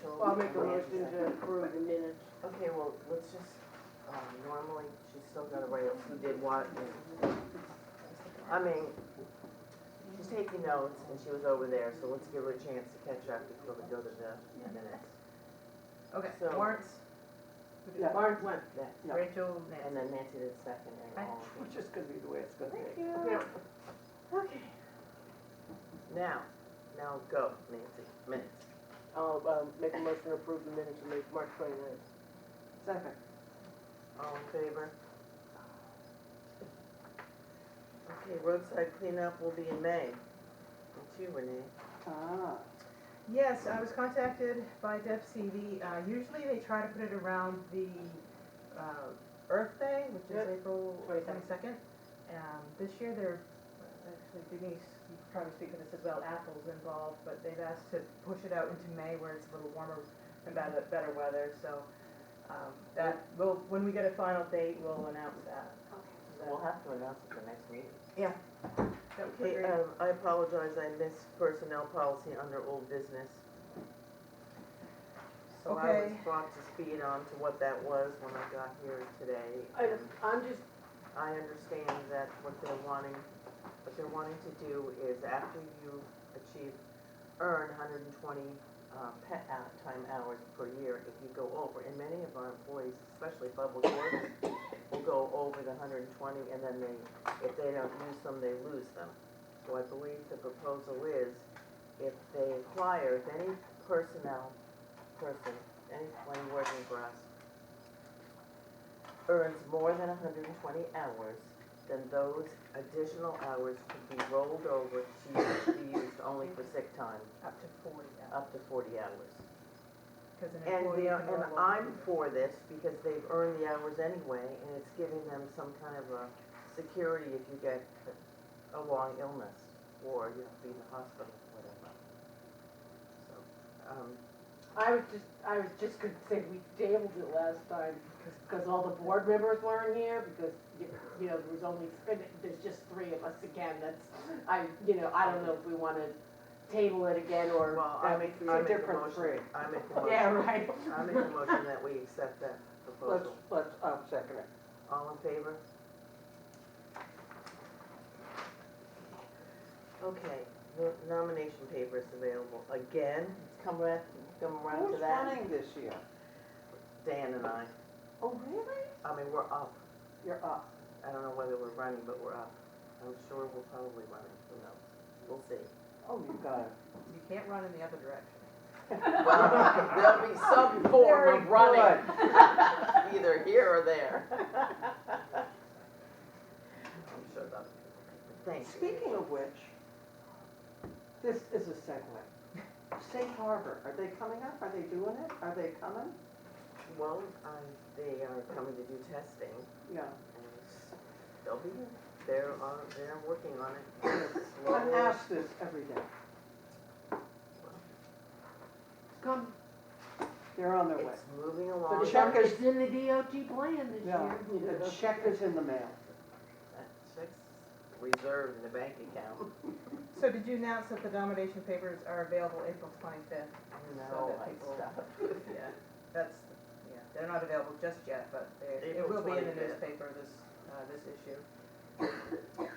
Rachel. Well, I'll make a and motion Nancy. to approve the minutes. Okay, well, let's just, normally, she's still got to write, who did what, and, I mean, she's taking notes, and she was over there, so let's give her a chance to catch up before we go to the minutes. Okay, So- warrants, Yeah, Mark went. Yeah. Yeah. Rachel, And Nancy. then Nancy did second, and all of Which is gonna be the way it's gonna Thank be. you. Yeah. Okay. Now go, Nancy, minutes. I'll, make a motion to approve the minutes of March 29th. Second. All in favor? Okay, roadside cleanup will be in May. It's you, Renee. Ah, Yes, I was contacted by Deb CV. Usually they try to put it around the Earth Day, which is Yep. April 22nd. 22nd. This year they're, actually Denise, you could probably speak to this as well, Apple's involved, but they've asked to push it out into May where it's a little warmer and better weather, so that, when we get a final date, we'll announce that. We'll have to announce it the next meeting. Yeah. That would be Okay, great. I apologize, I missed personnel policy under old business. So I was Okay. brought to speed on to what that was when I got here today. And I'm just, I understand that what they're wanting to do is after you earn 120 time hours per year, if you go over, and many of our employees, especially public works, will go over the 120, and then if they don't use them, they lose them. So I believe the proposal is, if any personnel person, anyone working for us, earns more than 120 hours, then those additional hours could be rolled over to be used only for sick time, Up to 40 hours. up to 40 hours. Because an And employee can and roll I'm over. for this because they've earned the hours anyway, and it's giving them some kind of a security if you get a long illness, or you have to be in the hospital, whatever. So, I was just gonna say, we tabled it last time because all the board members weren't here, because, you know, there was only, there's just three of us again, I don't know if we wanna table it again, or well, that I makes make a a different motion, three. I make a motion. Yeah, right. I make a motion that we accept that proposal. second it. All in favor? Okay, the nomination papers available. Again, it's come around to Who's that. running this year? Dan and I. Oh, really? I mean, we're up. You're up. I don't know whether we're running, but we're up. I'm sure we'll probably run it. Who knows? We'll see. Oh, you got it. You can't run in the other direction. Well, there'll be some form Very of running, good. either here or there. I'm sure that. Thank you. Speaking of which, this is a segue. Safe Harbor, are they coming up? Are they doing it? Are they coming? Well, they are coming to do testing, Yeah. and they'll be here. They're working on it. I'm asked this every day. Come. They're on their way. It's moving along. The check is, It's in the DOT plan this yeah, year. the check is in the mail. That check's reserved in the bank account. So did you announce that the nomination papers are available April 25th? No, that I people- stopped. Yeah, they're not available just yet, but it April will be in the 25th. newspaper, this issue. Okay.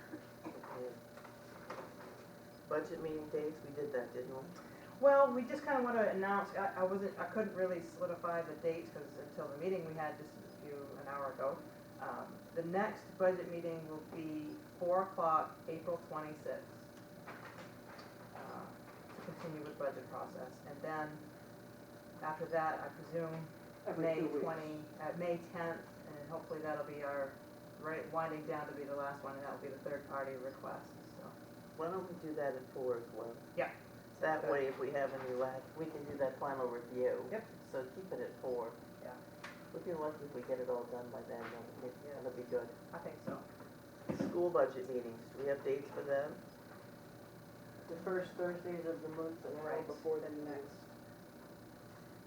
Budget meeting dates, we did that, didn't we? Well, we just kind of want to announce, I couldn't really solidify the dates because until the meeting we had just an hour ago. The next budget meeting will be 4 o'clock, April 26th. To continue with budget process. And then after that, I presume Every May 2 weeks. May 10th, and hopefully that'll be our, winding down to be the last one, and that'll be the third party request, so. Why don't we do that at 4 as well? Yeah. That way, if we have any left, we can do that final review. Yep. So keep it at 4. Yeah. We'd be lucky if we get it all done by then, that'll be good. I think so. School budget meetings, do we have dates for them? The first Thursdays of the month and right before the next.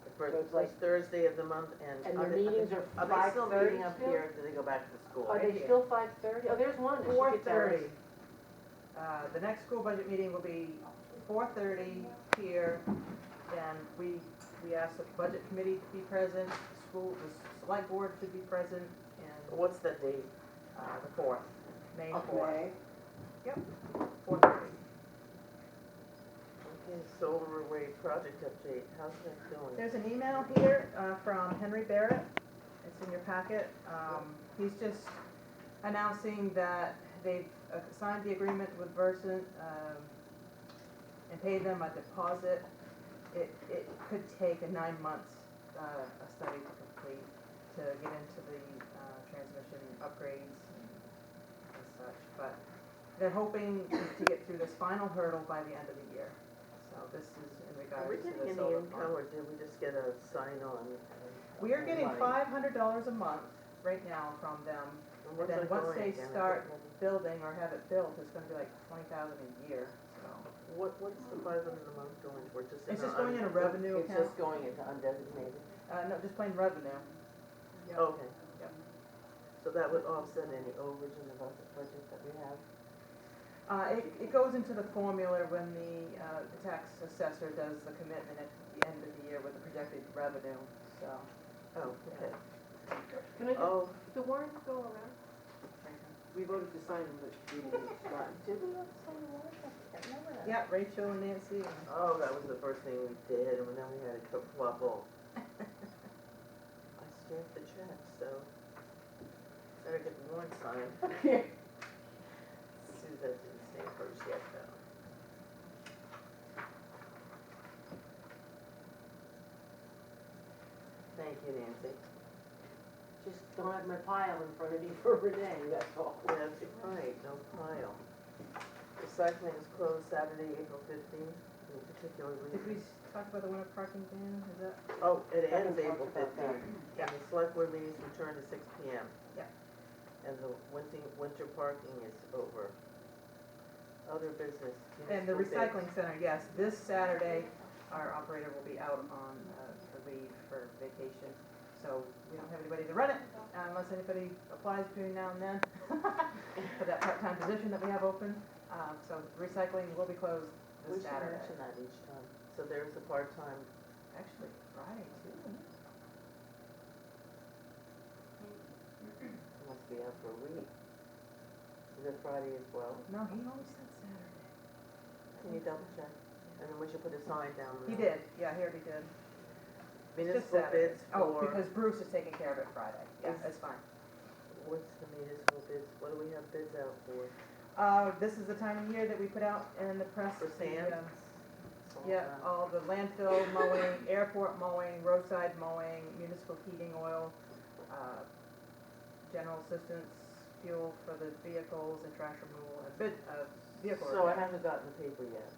The So it's like- first Thursday of the month, and. And are the they- meetings are Are they still 5:30 meeting up still? here, or do they go back to the school? Are they Yeah. still 5:30? Oh, there's one. that she could tell us. 4:30. The next school budget meeting will be 4:30 here, and we we asked the budget committee to be present, the select board should be present, and, What's the date? the 4th, May Of 4th. May. 4:30. Okay, solar array project update, how's that going? There's an email here from Henry Barrett. It's in your packet. He's just announcing that they've signed the agreement with Versant and paid them a deposit. It could take 9 months, a study to complete, to get into the transmission upgrades and such. But they're hoping to get through this final hurdle by the end of the year. So this is in Are we regards to getting the any solar income, farm. or did we just get a sign on? We are getting money? $500 a month right now from them. And And what's then that once going they again? I start don't know. building or have it built, it's gonna be like 20,000 a year, so. What's the 500 a month going toward, just in It's our just going in a un- revenue It's account. just going into undesignated? No, just plain revenue. Yep. Okay. Yep. So that would offset any overage in the budget that we have? It goes into the formula when the tax assessor does the commitment at the end of the year with the projected revenue, so. Oh, okay. Can I just, Oh, the warrants go around? We voted to sign them, but we didn't start. did we have some warrants? I can't remember that. Yeah, Rachel and Nancy. Oh, that was the first thing we did, and then we had to quadruple. I stamped the check, so better get the warrant signed. Suzette didn't stamp hers yet, though. Thank you, Nancy. Just don't have my pile in front of you for Renee, that's all. That's right, no pile. Recycling is closed Saturday, April 15th, any particular Did we reason? talk about the winter parking ban, is that? Oh, it ends Haven't April talked about that. 15th. And the select board meetings return to 6 PM. Yeah. And the winter parking is over. Other business. And the municipal bids. recycling center, yes, this Saturday, our operator will be out on leave for vacation. So we don't have anybody to run it unless anybody applies between now and then for that part-time position that we have open. So recycling will be closed We this should Saturday. mention that each time. So there's the part-time, Actually, Friday too. isn't it? must be out for a week. Is it Friday as well? No, he always said Saturday. Can you double check? And then we should put a sign down there. He did, yeah, he already did. Just Municipal Saturday. bids Oh, for, because Bruce is taking care of it Friday. Yeah, Is- that's fine. what's the municipal bids, what do we have bids out for? This is the time of year that we put out in the press. For the, sand? Yeah, all the landfill mowing, airport mowing, roadside mowing, municipal heating oil, general assistance, fuel for the vehicles and trash removal, and vehicle So I repair. haven't gotten the paper yet.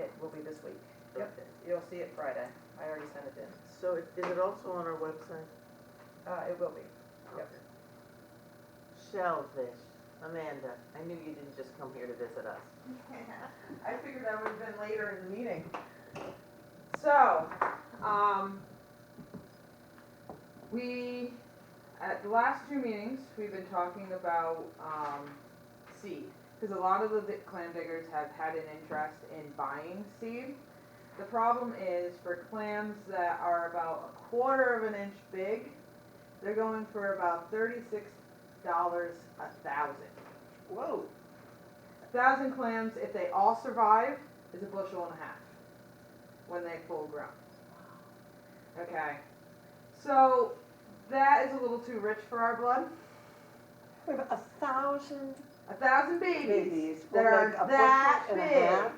It will be this week. Yep, Okay. you'll see it Friday. I already sent it in. So is it also on our website? It will be. Yep. Okay. Shellfish, Amanda, I knew you didn't just come here to visit us. I figured that would have been later in the meeting. So, at the last two meetings, we've been talking about, seed. Because a lot of the clam diggers have had an interest in buying seed. The problem is for clams that are about a quarter of an inch big, they're going for about $36 a thousand. Whoa. 1,000 clams, if they all survive, is a bushel and a half when they full grown. Okay, so that is a little too rich for our blood. We have 1,000 1,000 babies babies will that are make a that bushel and a big, half.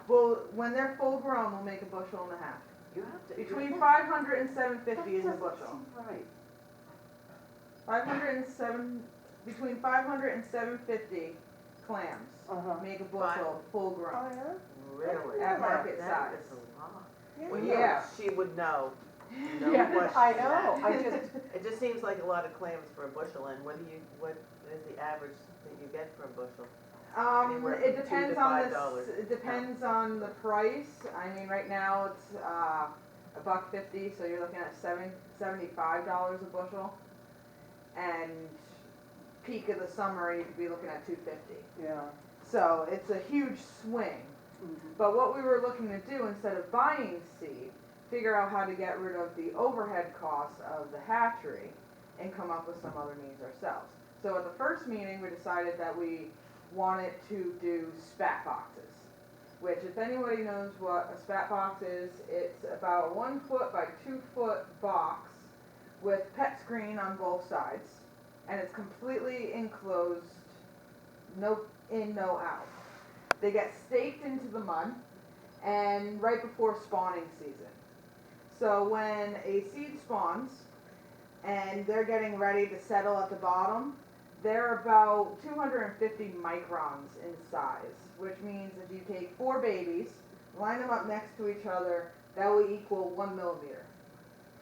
will, when they're full grown, will make a bushel and a half. You have to. Between 500 and 750 is a That doesn't bushel. seem right. 507, between 500 and 750 clams Uh-huh. make a bushel full Oh, grown yeah? Really? at market That size. is a lot. Yeah. Well, Yeah. she would know. No Yeah, question. I know, I just, It just seems like a lot of clams for a bushel, and what is the average that you get for a bushel? Anywhere from It $2 depends to on $5. it depends on the price. I mean, right now it's $1.50, so you're looking at $75 a bushel. And peak of the summer, you'd be looking at $2.50. yeah. So it's a huge swing. Mhm. But what we were looking to do, instead of buying seed, figure out how to get rid of the overhead costs of the hatchery and come up with some other means ourselves. So at the first meeting, we decided that we wanted to do spat boxes, which if anybody knows what a spat box is, it's about a 1 foot by 2 foot box with pet screen on both sides, and it's completely enclosed, no in, no out. They get staked into the mud, and right before spawning season. So when a seed spawns, and they're getting ready to settle at the bottom, they're about 250 microns in size, which means if you take 4 babies, line them up next to each other, that will equal 1 millimeter.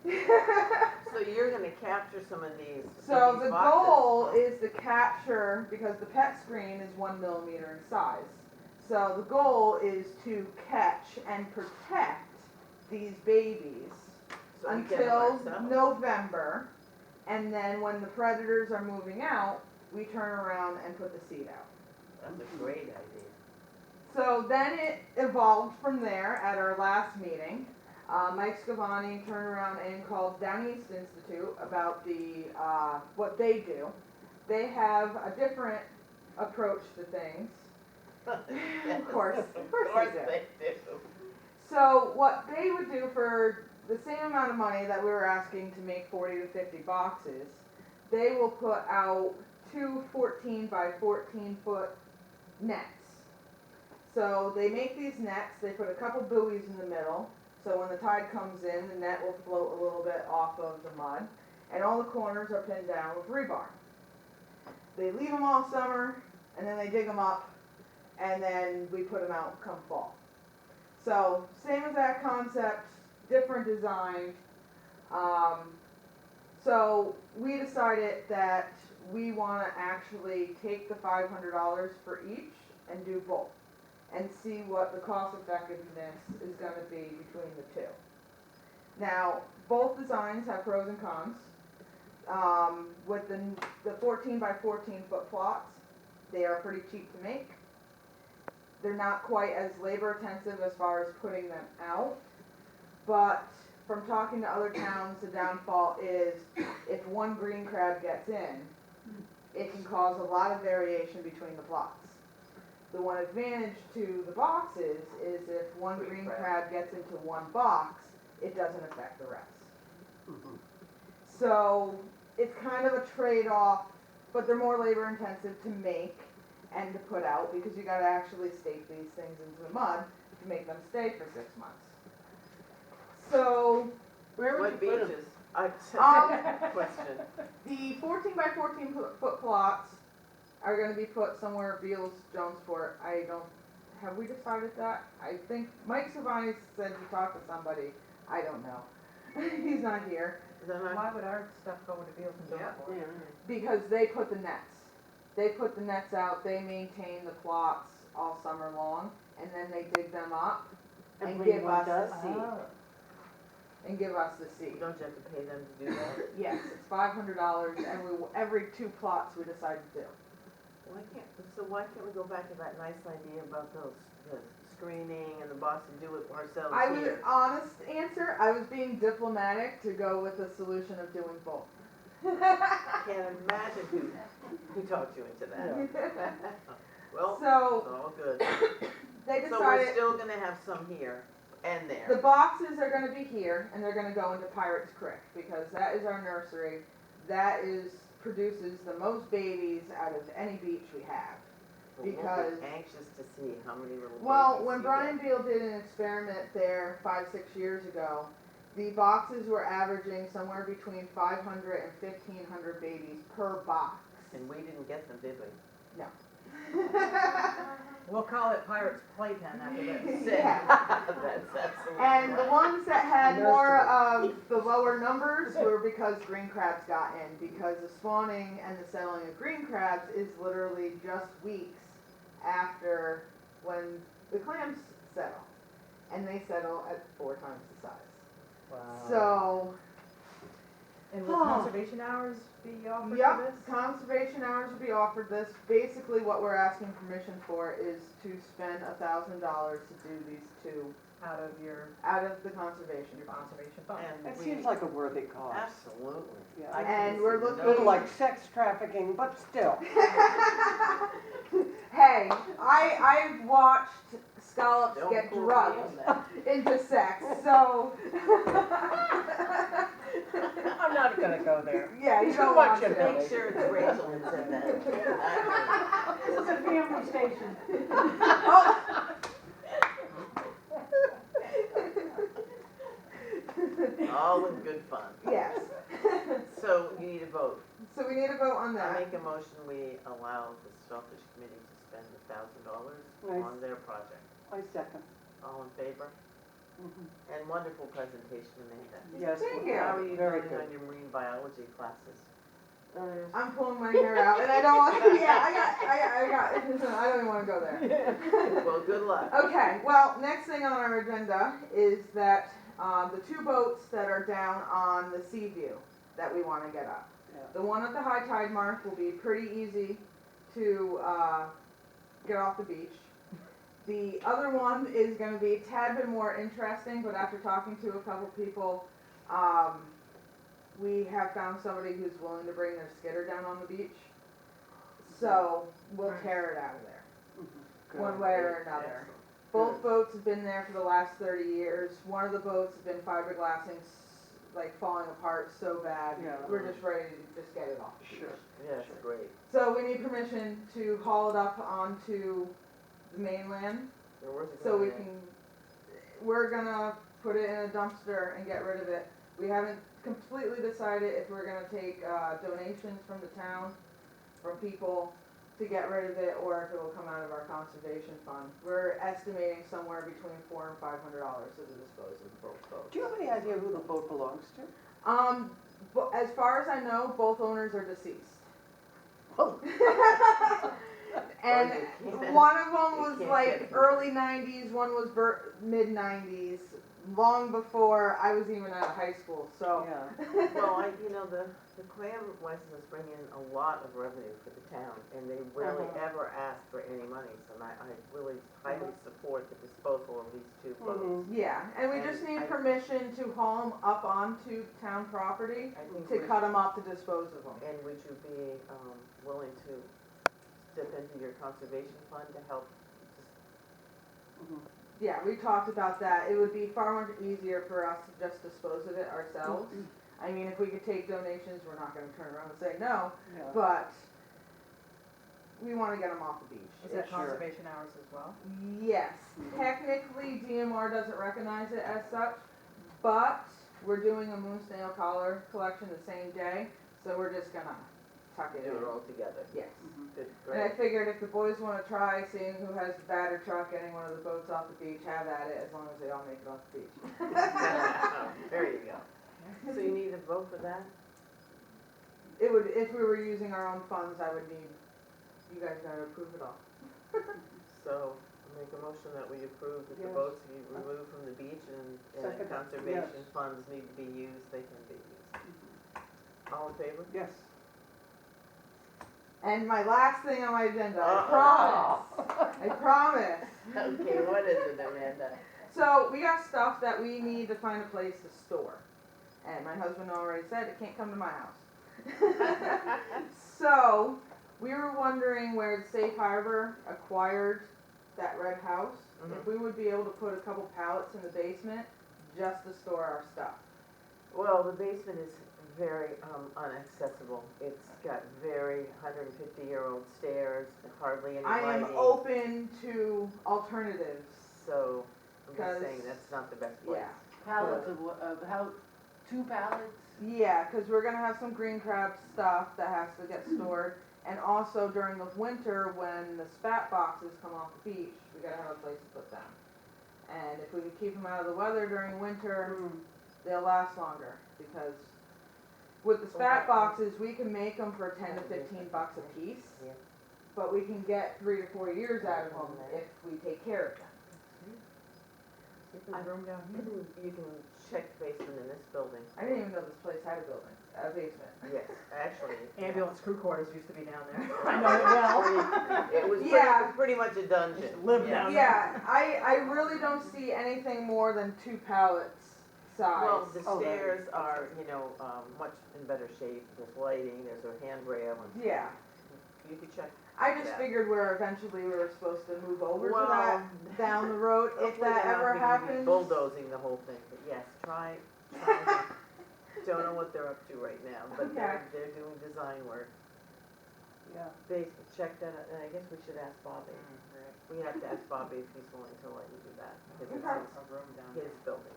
So you're gonna capture some of these. So these the boxes. goal is to capture, because the pet screen is 1 millimeter in size. So the goal is to catch and protect these babies So we get them until ourselves. November, and then when the predators are moving out, we turn around and put the seed out. That's a great idea. So then it evolved from there at our last meeting. Mike Scavani turned around and called Down East Institute about what they do. They have a different approach to things. Of course they do. So what they would do for the same amount of money that we were asking to make 40 to 50 boxes, they will put out 2 14 by 14 foot nets. So they make these nets, they put a couple buoys in the middle, so when the tide comes in, the net will float a little bit off of the mud, and all the corners are pinned down with rebar. They leave them all summer, and then they dig them up, and then we put them out come fall. So same as that concept, different design. So we decided that we want to actually take the $500 for each and do both, and see what the cost effectiveness is going to be between the two. Now, both designs have pros and cons. With the 14 by 14 foot plots, they are pretty cheap to make. They're not quite as labor intensive as far as putting them out, but from talking to other towns, the downfall is if one green crab gets in, it can cause a lot of variation between the plots. The one advantage to the boxes is if one green crab gets into one box, it doesn't affect the rest. So it's kind of a trade-off, but they're more labor intensive to make and to put out because you gotta actually stake these things into the mud to make them stay for 6 months. So Where would What you put 'em? beaches? Question. the 14 by 14 foot plots are gonna be put somewhere Beals, Jonesport. Have we decided that? I think Mike Savani said he talked to somebody. I don't know. He's not here. Is that right? Why would our stuff go into Beals and Yeah. Donald? Because they put the nets. They put the nets out, they maintain the plots all summer long, and then they dig them up and give Everyone us does? the seed. Oh. And give us the seed. Don't you have to pay them to do that? Yes, it's $500, and every 2 plots we decide to do. Why can't we go back to that nice idea about the screening and the box and do it ourselves I was here? honest answer. I was being diplomatic to go with the solution of doing both. Can't imagine who talked you into that. Well, it's So all good. they So we're decided still gonna have some here and the there. boxes are going to be here, and they're going to go into Pirates Creek because that is our nursery. That produces the most babies out of any beach we have. We'll be because- anxious to see how many little Well, babies when you Brian get. Beal did an experiment there 5-6 years ago, the boxes were averaging somewhere between 500 and 1,500 babies per box. And we didn't get them, did we? We'll call it Pirate's Playpen after this. Yeah. That's absolutely And the right. ones that had more of the lower numbers were because green crabs got in, because the spawning and the settling of green crabs is literally just weeks after when the clams settle. And they settle at 4 times the size. Wow. So, And will conservation hours be offered for yep, this? conservation hours will be offered this. Basically what we're asking permission for is to spend $1,000 to do these 2 out of your out of the conservation fund. conservation fund. And It we- seems like a worthy cause. Absolutely. Yeah. I And can we're see looking- no- Little like sex trafficking, but still. Hey, I've watched scallops Don't get quote me drugged on that. into sex, so. I'm not gonna go there. Yeah, you Too don't much want to. information. Make sure it's Rachel that said that. This is a family station. All in good fun. Yes, So you need a vote. so we need a vote on I that. make a motion, we allow the Shellfish Committee to spend $1,000 Nice. on their project. I second. All in favor? Mhm. And wonderful presentation, Amanda. Yes. Thank you. How are you Very doing good. on your marine biology classes? I'm pulling my hair out and I don't want, yeah, I got, I don't even wanna go there. Well, good luck. Okay, well, next thing on our agenda is that, the two boats that are down on the sea view that we wanna get up. Yeah. The one at the high tide mark will be pretty easy to, get off the beach. The other one is gonna be a tad bit more interesting, but after talking to a couple people, we have found somebody who's willing to bring their skidder down on the beach. So, we'll tear it out of there, Good. one way or another. Both boats have been there for the last 30 years. One of the boats has been fiberglassing, like falling apart so bad. Yeah. We're just ready to just get it off the beach. Sure. Yes, great. So we need permission to haul it up onto the mainland, So where's it so going we in? can, we're gonna put it in a dumpster and get rid of it. We haven't completely decided if we're gonna take, donations from the town, from people to get rid of it, or if it will come out of our conservation fund. We're estimating somewhere between $400 and $500 to dispose of both boats. Do you have any idea who the boat belongs to? As far as I know, both owners are deceased. Oh. And you can't- one of them you was can't like get- early 90s, one was mid 90s, long before I was even out of high school, so. Yeah. Well, the clam licenses bring in a lot of revenue for the town, and they rarely ever ask for any monies, and I really highly support the disposal of these two boats. Mhm. Yeah, and we just And need I- permission to haul them up onto town property, I think to we- cut them up to dispose of them. And would you be willing to dip into your conservation fund to help? Mhm. Yeah, we talked about that. It would be far much easier for us to just dispose of it ourselves. I mean, if we could take donations, we're not gonna turn around and say no, Yeah. but we wanna get them off the beach. Is that Sure. conservation hours as well? Yes, technically DMR doesn't recognize it as such, but we're doing a moon snail collar collection the same day, so we're just gonna tuck it Do it in. all together. Yes. Mhm. Good, And I great. figured if the boys wanna try seeing who has the batter truck getting one of the boats off the beach, have at it, as long as they all make it off the beach. There you go. So you need a vote for that? It would, if we were using our own funds, I would need, you guys gotta approve it all. So make a motion that we approve that the Yes. boats be removed from the beach and Second. conservation Yes. funds need to be used, they can be used. All in favor? Yes. And my last thing on my agenda, I Uh-oh. promise, I promise. Okay, what is it, Amanda? So we got stuff that we need to find a place to store. And my husband already said it can't come to my house. So we were wondering where the Safe Harbor acquired that red house. If we would be able to put a couple pallets in the basement just to store our stuff. Well, the basement is very inaccessible. It's got very 150-year-old stairs, hardly any I lighting. am open to alternatives. So I'm just 'Cause- saying that's not the best place. Yeah. Pallets of how, 2 pallets? Yeah, because we're gonna have some green crab stuff that has to get stored, and also during the winter when the spat boxes come off the beach, we gotta have a place to put them. And if we could keep them out of the weather during winter, they'll last longer, because with the spat boxes, we can make them for 10 to 15 bucks a piece, Yeah. but we can get 3 to 4 years out of them if we take care of them. There's room down here. You can check the basement in this building. I didn't even know this place had a building, a basement. Yes, actually. Ambulance crew quarters used to be down there. I know it well. It It was Yeah. pretty much a dungeon. live Yeah. down Yeah, I really don't see anything more than 2 pallets size. Well, the Oh, that- stairs are, you know, much in better shape, there's lighting, there's a handrail, and Yeah, you could check. I just Yeah. figured eventually we were supposed to move over to Well, that down the road, if Hopefully that they're not ever gonna be happens. bulldozing the whole thing, but yes, try. Don't know what they're up to right now, but they're doing design work. Yeah. They check that, out, and I guess we should ask Bobby. We have to ask Bobby if he's willing to let you do that, because Okay. it's A room down his there. building.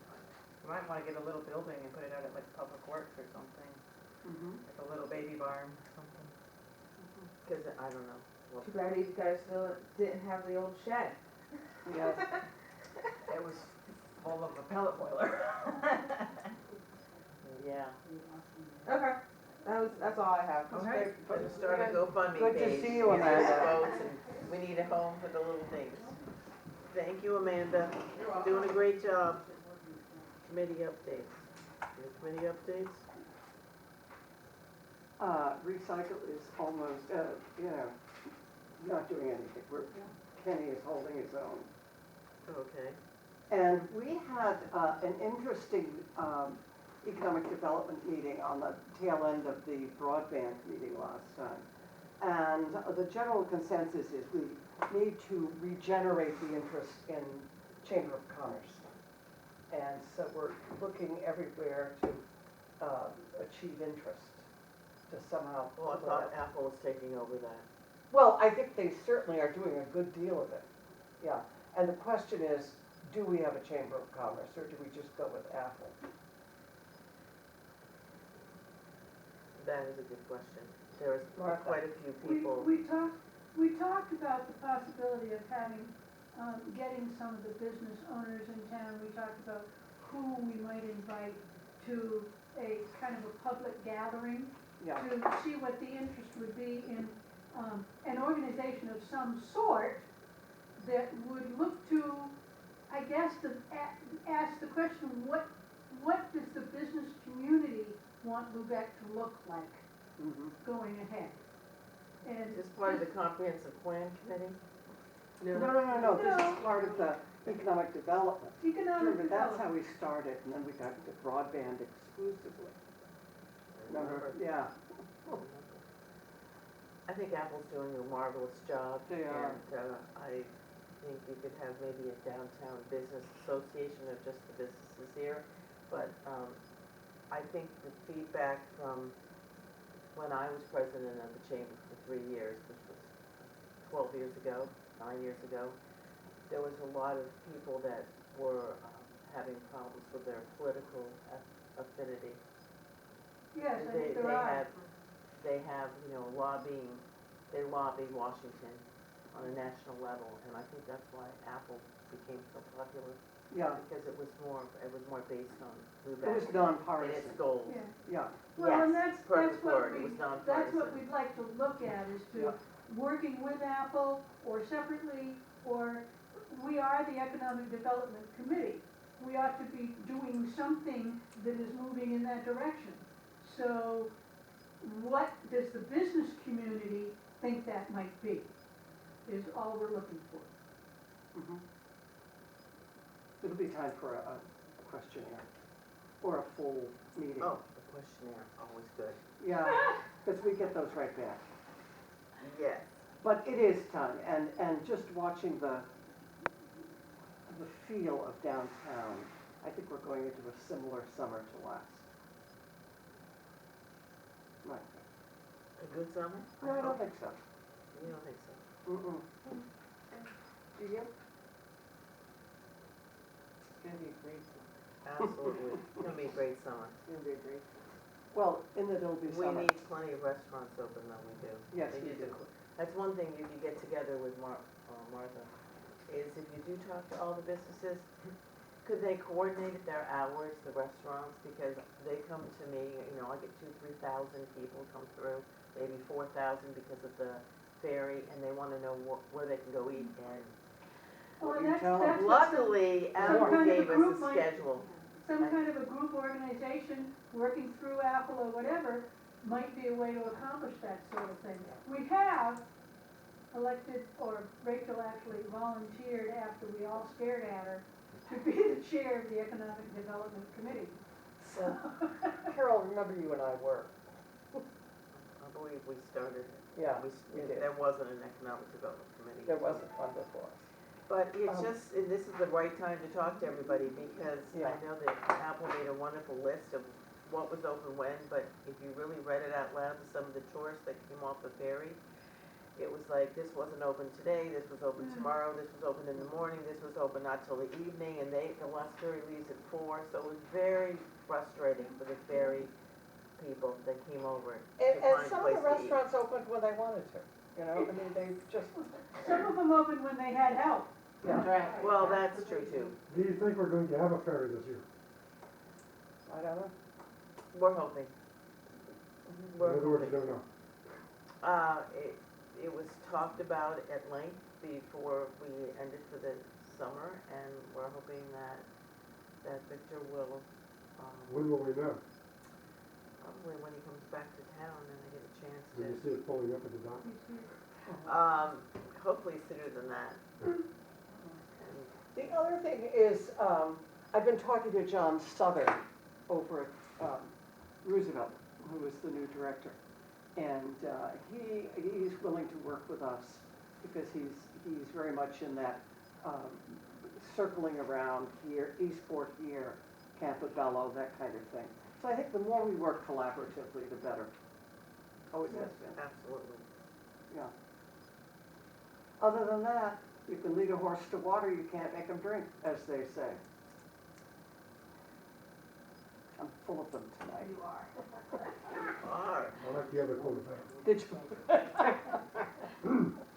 You might wanna get a little building and put it out at like Public Works or something, Mhm. like a little baby barn or something. Because I don't know. Well, Too bad you guys still didn't have the old shed. Yes. It was full of a pellet boiler. yeah. Okay, that's all I have. Okay. Better start a GoFundMe Good to page. see you, get those Amanda. votes, and we need a home for the little things. Thank you, Amanda. Doing a great job. Committee updates. Any committee updates? Recycle is almost, you know, not doing anything. Kenny is holding his own. Okay. And we had an interesting economic development meeting on the tail end of the broadband meeting last time. And the general consensus is we need to regenerate the interest in Chamber of Commerce. And so we're looking everywhere to achieve interest, to somehow. Well, I thought Apple is taking over that. Well, I think they certainly are doing a good deal of it, yeah. And the question is, do we have a Chamber of Commerce, or do we just go with Apple? That is a good question. There is Martha. quite a few people. We talked about the possibility of having, getting some of the business owners in town. We talked about who we might invite to a kind of a public gathering Yeah, to see what the interest would be in, an organization of some sort that would look to, I guess, to ask the question, what does the business community want Lubec to look like mhm. going ahead? And Is this part of the comprehensive plan committee? No, this is part of the economic development. economic Remember, that's how development. we started, and then we got into broadband exclusively. Remember, yeah, I think Apple's doing a marvelous job. They are. And I think you could have maybe a downtown business association of just the businesses here. But I think the feedback from when I was president of the chamber for 3 years, which was 12 years ago, 9 years ago, there was a lot of people that were having problems with their political affinity. Yes, I They think there are. They have, you know, they lobby Washington on a national level, and I think that's why Apple became so popular, yeah. because it was more based on It was Lubec and nonpartisan. its goals. Yeah. Yeah, Well, and Yes, that's perfect what word, it was that's nonpartisan. what we'd like to look at, is Yeah. to, working with Apple or separately, or we are the Economic Development Committee. We ought to be doing something that is moving in that direction. So what does the business community think that might be, is all we're looking for. mhm. It'll be time for a questionnaire, or a full meeting. Oh, the questionnaire, always good. Yeah, because we get those right back. Yes. But it is time, and just watching the feel of downtown, I think we're going into a similar summer to last. Right. A good summer? No, I don't think so. You don't think so? Mm-mm. Do you? It's gonna be a great summer. Absolutely, it's gonna be a great summer. It's gonna be a great. Well, in that it'll be We summer. need plenty of restaurants open, though, we do. Yes, They we need to do. That's one thing, if you get together with Martha, is if you do talk to all the businesses, could they coordinate their hours, the restaurants, because they come to me, you know, I get 2,000-3,000 people come through, maybe 4,000 because of the ferry, and they wanna know where they can go eat, and Well, you tell 'em? that's what some luckily, some Apple kind of a gave group us a might- schedule. some kind of a group organization working through Apple or whatever might be a way to accomplish that sort of thing. We have a elected, or Rachel actually volunteered after we all stared at her to be the chair of the Economic Development Committee. So, Carol, remember you and I were, I believe we started, yeah, we, we did. there wasn't an economic development committee. There wasn't one before. But it's Um, just, and this is the right time to talk to everybody, because I Yeah. know that Apple made a wonderful list of what was open when, but if you really read it out loud to some of the tourists that came off the ferry, it was like, this wasn't open today, this was open tomorrow, this was open in the morning, this was open not till the evening, and the last ferry leaves at 4, so it was very frustrating for the ferry people that came over to And find a some of place the to eat. restaurants opened when they wanted to, you know, I mean, they just, some of them opened when they had help. yeah, Right. Well, that's true too. Do you think we're going to have a ferry this year? I don't know. We're hoping. In We're other words, hoping. you don't know. It was talked about at length before we ended for the summer, and we're hoping that Victor will, When will we know? probably when he comes back to town and I get a chance When you to, see it pulling up at the dock? hopefully sooner than that. And The other thing is, I've been talking to John Southern over at Roosevelt, who is the new director. And he's willing to work with us because he's very much in that circling around here, Eastport here, Campobello, that kind of thing. So I think the more we work collaboratively, the better. Always has been, Absolutely. yeah. Other than that, you can lead a horse to water, you can't make him drink, as they say. I'm full of them tonight. You are. All right. I like the other quarterback. Did you?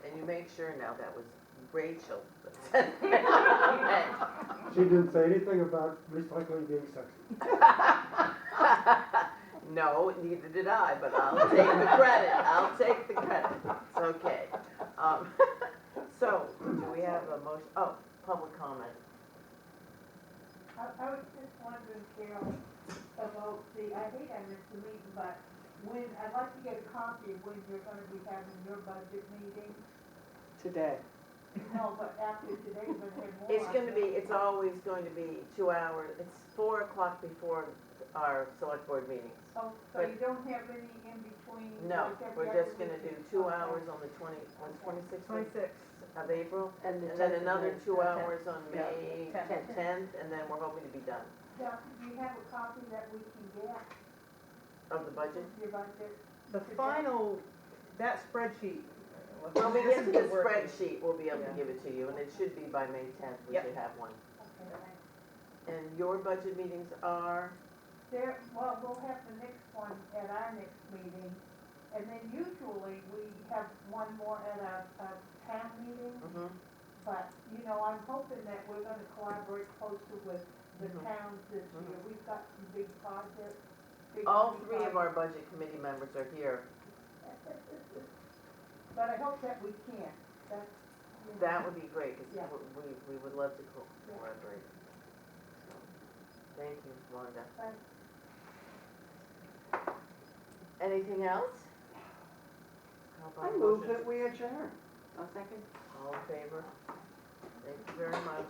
And you made sure now that was Rachel that said that. She didn't say anything about recycling being sexy. No, neither did I, but I'll take the credit. I'll take the credit. It's okay. So, do we have a motion? Oh, public comment. I was just wondering, Carol, about I hate I missed the meeting, but I'd like to get a copy of when you're gonna be having your budget meeting. Today. No, but after today, you're gonna have more. It's always going to be 2 hours. It's 4 o'clock before our select board meetings. Oh, so you don't have any in between? No, like we're every just other gonna do week? 2 Okay. hours on the 26th 26. of April, And and then another 2 10th. hours on Yeah. May 10th. 10th, and then we're hoping to be done. Now, do you have a copy that we can get, Of the budget? your budget? The final, that spreadsheet. When we this get to is the working. spreadsheet, we'll be able to Yeah. give it to you, and it should be by May 10th, we Yep. should have one. Okay, thanks. And your budget meetings are? Well, we'll have the next one at our next meeting, and then usually we have one more at a town meeting. Mhm. But, you know, I'm hoping that we're gonna collaborate closer with the Mhm. towns this year. We've got some big projects. big All money 3 of our budget committee members are here. But I hope that we can. That's, you know. That would be great, because Yeah. we would love to Yeah. collaborate. So, thank you, Wanda. Thanks. Anything else? How about I a move motion? that we adjourn. A second. All in favor? Thank you very much.